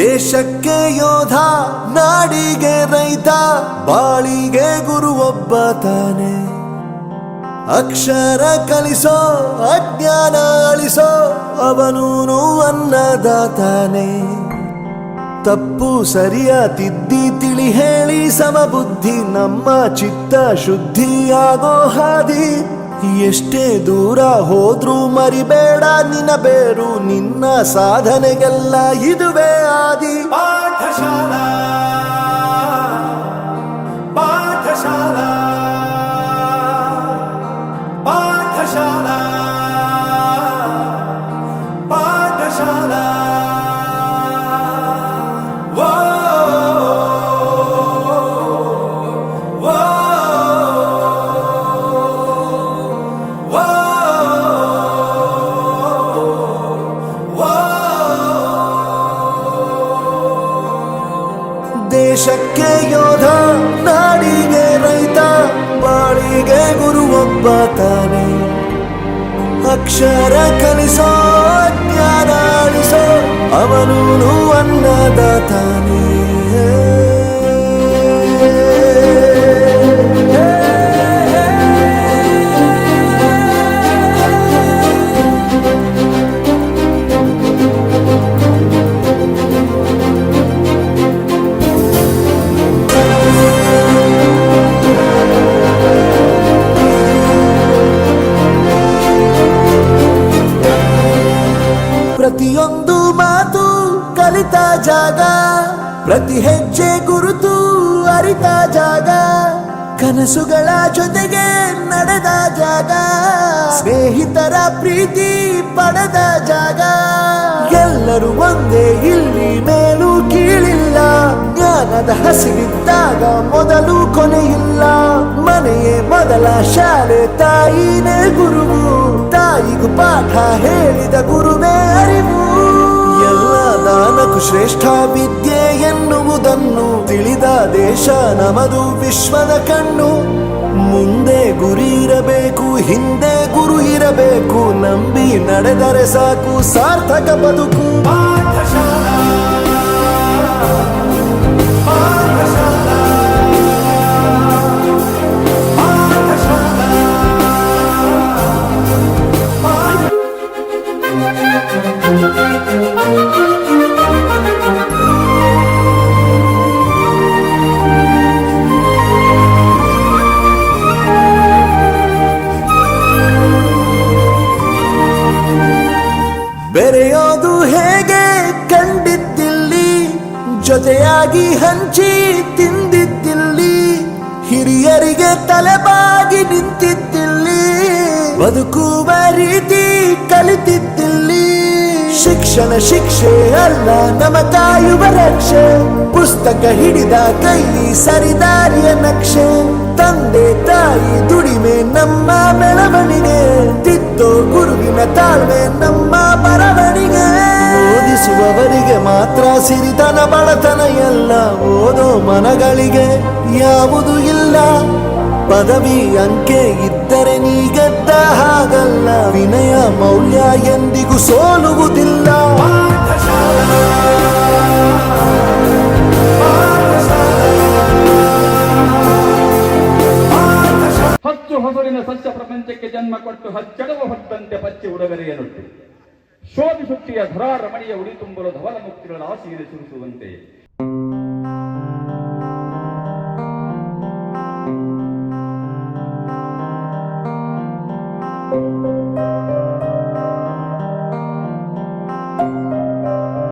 ದೇಶಕ್ಕೆ ಯೋಧ, ನಾಡಿಗೆ ರೈತ, ಬಾಳಿಗೆ ಗುರು ಒಬ್ಬ ತಾನೆ. ಅಕ್ಷರ ಕಲಿಸೋ, ಅಜ್ಞಾನ ಅಳಿಸೋ, ಅವನೂನು ಅನ್ನದಾತಾನೆ. ತಪ್ಪು ಸರಿಯ ತಿದ್ದಿ ತಿಳಿ ಹೇಳಿ ಸಮಬುದ್ಧಿ ನಮ್ಮ ಚಿತ್ತ ಶುದ್ಧಿಯಾಗೋ ಹಾದಿ. ಎಷ್ಟೇ ದೂರ ಹೋದ್ರೂ ಮರಿಬೇಡ ನಿನ್ನ ಬೇರು, ನಿನ್ನ ಸಾಧನೆಗೆಲ್ಲ ಇದುವೇ ಆದಿ. ಪಾಠಶಾಲಾ ಪಾಠಶಾಲಾ ಪಾಠಶಾಲಾ ಪಾಠಶಾಲಾ. ದೇಶಕ್ಕೆ ಯೋಧ, ನಾಡಿಗೆ ರೈತ, ಬಾಳಿಗೆ ಗುರು ಒಬ್ಬ ತಾನೆ. ಅಕ್ಷರ ಕಲಿಸೋ, ಜ್ಞಾನ ಅಳಿಸೋ, ಅವನೂನು ಅನ್ನದಾತಾನೆ. ಪ್ರತಿಯೊಂದು ಮಾತು ಕಲಿತ ಜಾಗ, ಪ್ರತಿ ಹೆಜ್ಜೆ ಗುರುತು ಅರಿತ ಜಾಗ, ಕನಸುಗಳ ಜೊತೆಗೆ ನಡೆದ ಜಾಗ, ಸ್ನೇಹಿತರ ಪ್ರೀತಿ ಪಡೆದ ಜಾಗ. ಎಲ್ಲರೂ ಒಂದೇ, ಇಲ್ಲಿ ಮೇಲೂ ಕೀಳಿಲ್ಲ, ಜ್ಞಾನದ ಹಸಿವಿದ್ದಾಗ ಮೊದಲು ಕೊನೆಯಿಲ್ಲ. ಮನೆಯೇ ಮೊದಲ ಶಾಲೆ, ತಾಯಿನೇ ಗುರುವು, ತಾಯಿಗೂ ಪಾಠ ಹೇಳಿದ ಗುರುವೇ ಅರಿವು. ಎಲ್ಲ ದಾನಕ್ಕೂ ಶ್ರೇಷ್ಠ ವಿದ್ಯೆ ಎನ್ನುವುದನ್ನು ತಿಳಿದ ದೇಶ ನಮದು, ವಿಶ್ವದ ಕಣ್ಣು. ಮುಂದೆ ಗುರಿ ಇರಬೇಕು, ಹಿಂದೆ ಗುರು ಇರಬೇಕು, ನಂಬಿ ನಡೆದರೆ ಸಾಕು ಸಾರ್ಥಕ ಬದುಕು. ಪಾಠಶಾಲಾ ಪಾಠಶಾಲಾ ಬೆರೆಯೋದು ಹೇಗೆ ಕಂಡಿದ್ದಿಲ್ಲಿ, ಜೊತೆಯಾಗಿ ಹಂಚಿ ತಿಂದಿದ್ದಿಲ್ಲಿ, ಹಿರಿಯರಿಗೆ ತಲೆಬಾಗಿ ನಿಂತಿದ್ದಿಲ್ಲಿ, ಬದುಕುವ ರೀತಿ ಕಲಿತಿದ್ದಿಲ್ಲಿ. ಶಿಕ್ಷಣ ಶಿಕ್ಷೆ ಅಲ್ಲ, ನಮ ಕಾಯುವ ರಕ್ಷೆ, ಪುಸ್ತಕ ಹಿಡಿದ ಕೈ ಸರಿದಾರಿಯ ನಕ್ಷೆ. ತಂದೆ ತಾಯಿ ದುಡಿಮೆ ನಮ್ಮ ಬೆಳವಣಿಗೆ, ತಿದ್ದೋ ಗುರುವಿನ ತಾಳ್ಮೆ ನಮ್ಮ ಬರವಣಿಗೆ. ಓದಿಸುವವರಿಗೆ ಮಾತ್ರ ಸಿರಿತನ ಬಡತನ ಎಲ್ಲ, ಓದೋ ಮನಗಳಿಗೆ ಯಾವುದು ಇಲ್ಲ. ಪದವಿ ಅಂಕೆ ಇದ್ದರೆ ನೀ ಗೆದ್ದ ಹಾಗಲ್ಲ, ವಿನಯ ಮೌಲ್ಯ ಎಂದಿಗೂ ಸೋಲುವುದಿಲ್ಲ. ಹಚ್ಚು ಹಸುರಿನ ಸಸ್ಯ ಪ್ರಪಂಚಕ್ಕೆ ಜನ್ಮ ಕೊಟ್ಟು ಹಚ್ಚಡವ ಹೊತ್ತಂತೆ ಪಚ್ಚಿ ಉಡಗರೆಯನುಟ್ಟು, ಶೋಭಿಸುತ್ತಿಯ ಧರಾ ರಮಣೀಯ ಉಡಿ ತುಂಬಲು ಧವಲ ಮುಕ್ತಿಗಳ ಆಸೀನೆ ಸುರಿಸುವಂತೆ.